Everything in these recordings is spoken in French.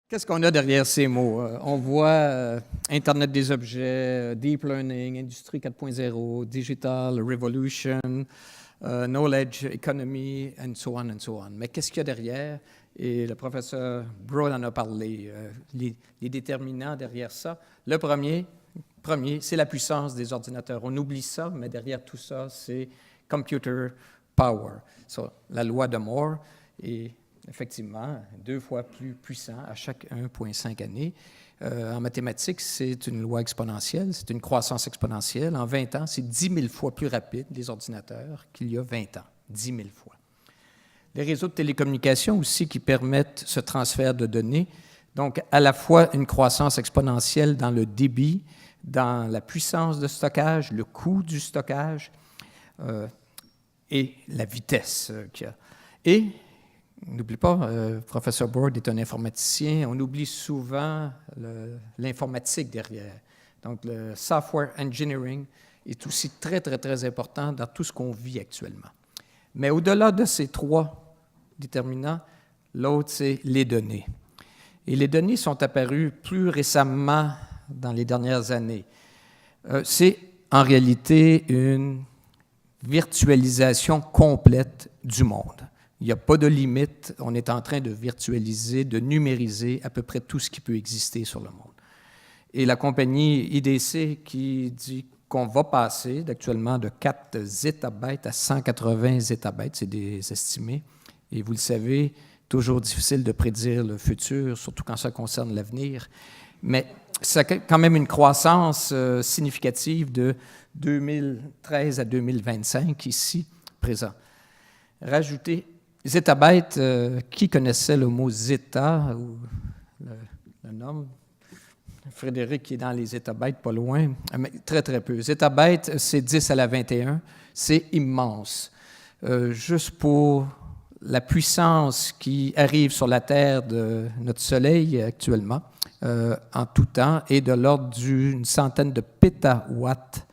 Qu'est-ce qu'on a derrière ces mots? On voit Internet des objets, Deep Learning, Industrie 4.0, Digital Revolution, Knowledge Economy, and so on and so on. Mais qu'est-ce qu'il y a derrière? Et le professeur Broad en a parlé. Les déterminants derrière ça. Le premier, c'est la puissance des ordinateurs. On oublie ça, mais derrière tout ça, c'est computer power. So, la loi de Moore est effectivement 2 fois plus puissant à chaque 1,5 années. En mathématiques, c'est une loi exponentielle, c'est une croissance exponentielle. En 20 ans, c'est 10 000 fois plus rapide, les ordinateurs, qu'il y a 20 ans. 10 000 fois. Les réseaux de télécommunications aussi qui permettent ce transfert de données. Donc, à la fois une croissance exponentielle dans le débit, dans la puissance de stockage, le coût du stockage et la vitesse qu'il y a. Et n'oublie pas, professeur Broad est un informaticien. On oublie souvent l'informatique derrière. Donc, le software engineering est aussi très, très, très important dans tout ce qu'on vit actuellement. Mais au-delà de ces 3 déterminants, l'autre, c'est les données. Et les données sont apparues plus récemment dans les dernières années. C'est en réalité une virtualisation complète du monde. Il n'y a pas de limite. On est en train de virtualiser, de numériser à peu près tout ce qui peut exister sur le monde. Et la compagnie IDC qui dit qu'on va passer actuellement de 4 zétabytes à 180 zétabytes, c'est des estimés. Et vous le savez, toujours difficile de prédire le futur, surtout quand ça concerne l'avenir. Mais ça a quand même une croissance significative de 2013 à 2025, ici, présent. Rajoutez zétabyte, qui connaissait le mot zeta, ou le nom? Frédéric qui est dans les zétabytes, pas loin, mais très, très peu. Zétabyte, c'est 10 à la 21, c'est immense. Juste pour la puissance qui arrive sur la Terre de notre Soleil actuellement, en tout temps, est de l'ordre d'une centaine de pétawatts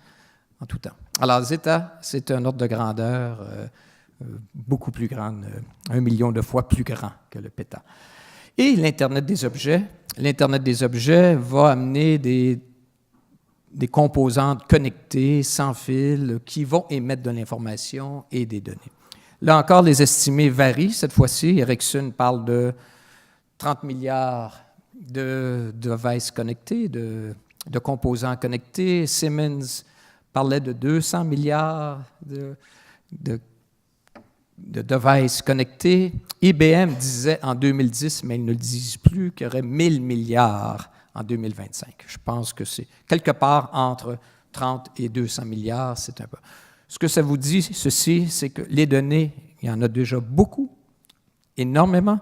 en tout temps. Alors, zeta, c'est un ordre de grandeur beaucoup plus grand, 1 million de fois plus grand que le péta. Et l'Internet des objets. L'Internet des objets va amener des composantes connectées, sans fil, qui vont émettre de l'information et des données. Là encore, les estimés varient. Cette fois-ci, Ericsson parle de 30 milliards de devices connectés, de composants connectés. Siemens parlait de 200 milliards de devices connectés. IBM disait en 2010, mais ils ne le disent plus, qu'il y aurait 1000 milliards en 2025. Je pense que c'est quelque part entre 30 et 200 milliards, c'est un peu. Ce que ça vous dit, ceci, c'est que les données, il y en a déjà beaucoup, énormément,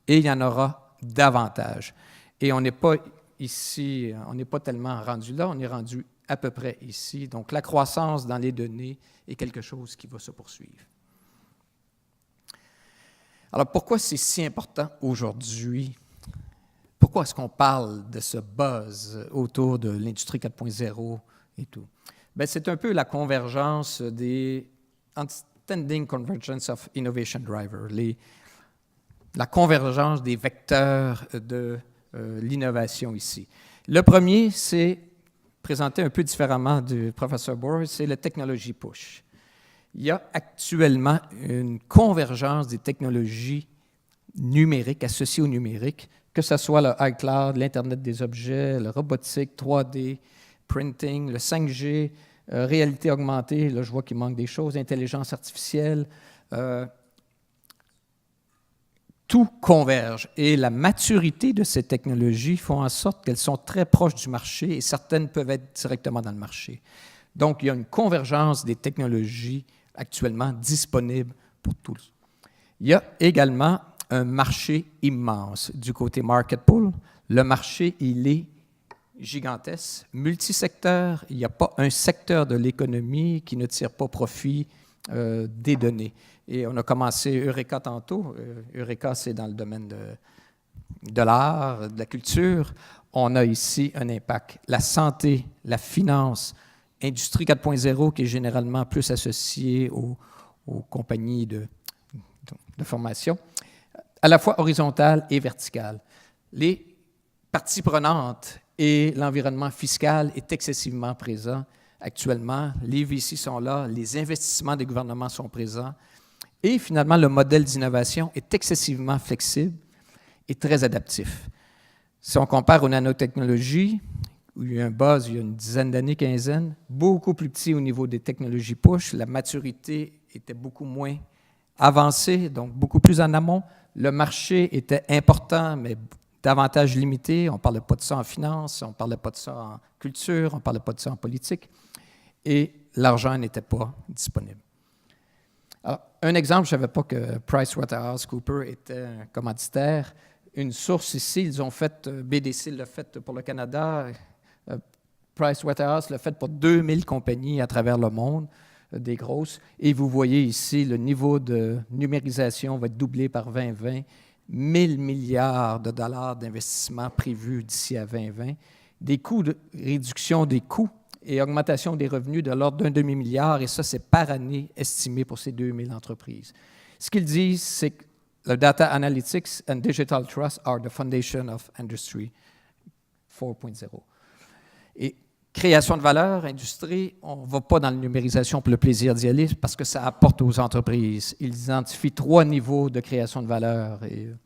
et il y en aura davantage. Et on n'est pas ici, on n'est pas tellement rendu là, on est rendu à peu près ici. Donc, la croissance dans les données est quelque chose qui va se poursuivre. Alors, pourquoi c'est si important aujourd'hui? Pourquoi est-ce qu'on parle de ce buzz autour de l'industrie 4.0 et tout? Bien, c'est un peu la convergence des Outstanding Convergence of Innovation Driver, la convergence des vecteurs de l'innovation ici. Le premier, c'est présenté un peu différemment du professeur Bohr, c'est le technology push. Il y a actuellement une convergence des technologies numériques, associées au numérique, que ce soit le iCloud, l'Internet des objets, la robotique, 3D, printing, le 5G, réalité augmentée, là je vois qu'il manque des choses, intelligence artificielle, tout converge. Et la maturité de ces technologies font en sorte qu'elles sont très proches du marché et certaines peuvent être directement dans le marché. Donc, il y a une convergence des technologies actuellement disponibles pour tous. Il y a également un marché immense du côté market pool. Le marché, il est gigantesque, multisecteur. Il n'y a pas un secteur de l'économie qui ne tire pas profit des données. Et on a commencé Eureka tantôt. Eureka, c'est dans le domaine de l'art, de la culture. On a ici un impact. La santé, la finance, Industrie 4.0 qui est généralement plus associée aux compagnies de formation, à la fois horizontale et verticale. Les parties prenantes et l'environnement fiscal est excessivement présent actuellement. Les VC sont là, les investissements des gouvernements sont présents et finalement, le modèle d'innovation est excessivement flexible et très adaptif. Si on compare aux nanotechnologies, où il y a eu un buzz il y a une dizaine d'années, quinzaine, beaucoup plus petit au niveau des technologies push, la maturité était beaucoup moins avancée, donc beaucoup plus en amont. Le marché était important, mais davantage limité. On ne parlait pas de ça en finance, on ne parlait pas de ça en culture, on ne parlait pas de ça en politique, et l'argent n'était pas disponible. Alors, un exemple, je ne savais pas que PricewaterhouseCoopers était un commanditaire. Une source ici, ils ont fait, BDC l'a fait pour le Canada, Pricewaterhouse l'a fait pour 2000 compagnies à travers le monde, des grosses. Et vous voyez ici, le niveau de numérisation va être doublé par 2020. 1000 milliards de dollars d'investissement prévus d'ici à 2020. Des coûts de réduction des coûts et augmentation des revenus de l'ordre d'un demi-milliard, et ça, c'est par année estimé pour ces 2000 entreprises. Ce qu'ils disent, c'est que le Data Analytics and Digital Trust are the foundation of Industry 4.0. Et création de valeur, industrie, on ne va pas dans la numérisation pour le plaisir d'y aller parce que ça apporte aux entreprises. Ils identifient 3 niveaux de création de valeur. Et le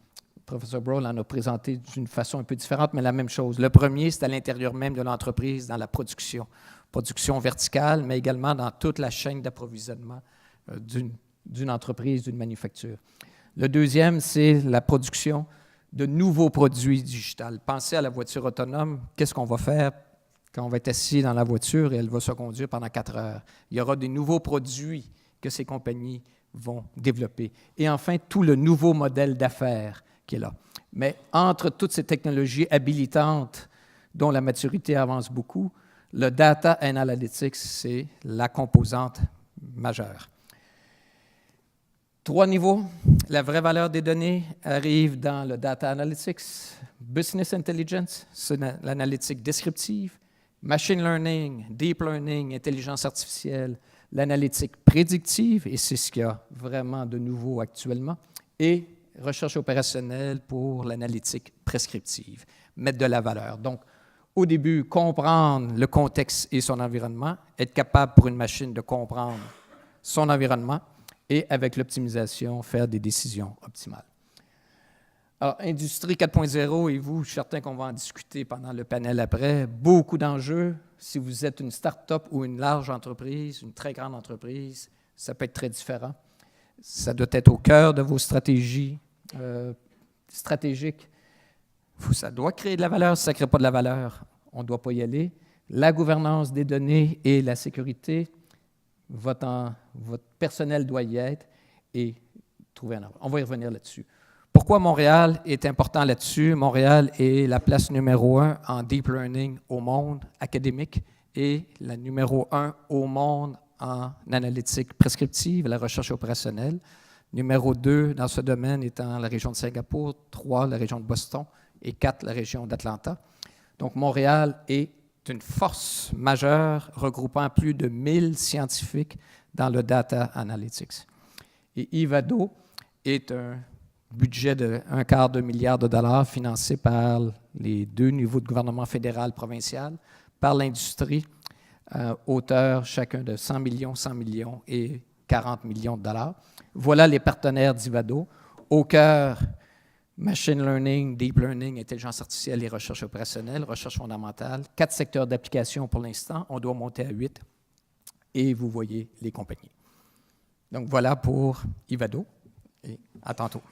professeur Brohl en a présenté d'une façon un peu différente, mais la même chose. Le premier, c'est à l'intérieur même de l'entreprise, dans la production. Production verticale, mais également dans toute la chaîne d'approvisionnement d'une entreprise, d'une manufacture. Le deuxième, c'est la production de nouveaux produits digitales. Pensez à la voiture autonome. Qu'est-ce qu'on va faire quand on va être assis dans la voiture et elle va se conduire pendant 4 heures? Il y aura des nouveaux produits que ces compagnies vont développer. Et enfin, tout le nouveau modèle d'affaires qui est là. Mais entre toutes ces technologies habilitantes dont la maturité avance beaucoup, le data and analytics, c'est la composante majeure. 3 niveaux. La vraie valeur des données arrive dans le data analytics, business intelligence, c'est l'analytique descriptive, machine learning, deep learning, intelligence artificielle, l'analytique prédictive, et c'est ce qu'il y a vraiment de nouveau actuellement, et recherche opérationnelle pour l'analytique prescriptive, mettre de la valeur. Donc, au début, comprendre le contexte et son environnement, être capable pour une machine de comprendre son environnement, et avec l'optimisation, faire des décisions optimales. Alors, Industrie 4.0, et vous, je suis certain qu'on va en discuter pendant le panel après, beaucoup d'enjeux. Si vous êtes une start-up ou une large entreprise, une très grande entreprise, ça peut être très différent. Ça doit être au cœur de vos stratégies stratégiques. Ça doit créer de la valeur. Si ça ne crée pas de la valeur, on ne doit pas y aller. La gouvernance des données et la sécurité, votre personnel doit y être et trouver un ordre. On va y revenir là-dessus. Pourquoi Montréal est important là-dessus? Montréal est la place numéro 1 en deep learning au monde académique et la numéro 1 au monde en analytique prescriptive, la recherche opérationnelle. Numéro 2 dans ce domaine étant la région de Singapour, 3 la région de Boston et 4 la région d'Atlanta. Donc Montréal est une force majeure regroupant plus de 1000 scientifiques dans le data analytics. Et Ivado est un budget de $250 million financé par les 2 niveaux de gouvernement fédéral, provincial, par l'industrie, hauteur chacun de 100 millions et 40 millions de dollars. Voilà les partenaires d'Ivado. Au cœur, machine learning, deep learning, intelligence artificielle et recherche opérationnelle, recherche fondamentale. 4 secteurs d'application pour l'instant. On doit monter à 8. Et vous voyez les compagnies. Donc voilà pour Ivado. Et à tantôt.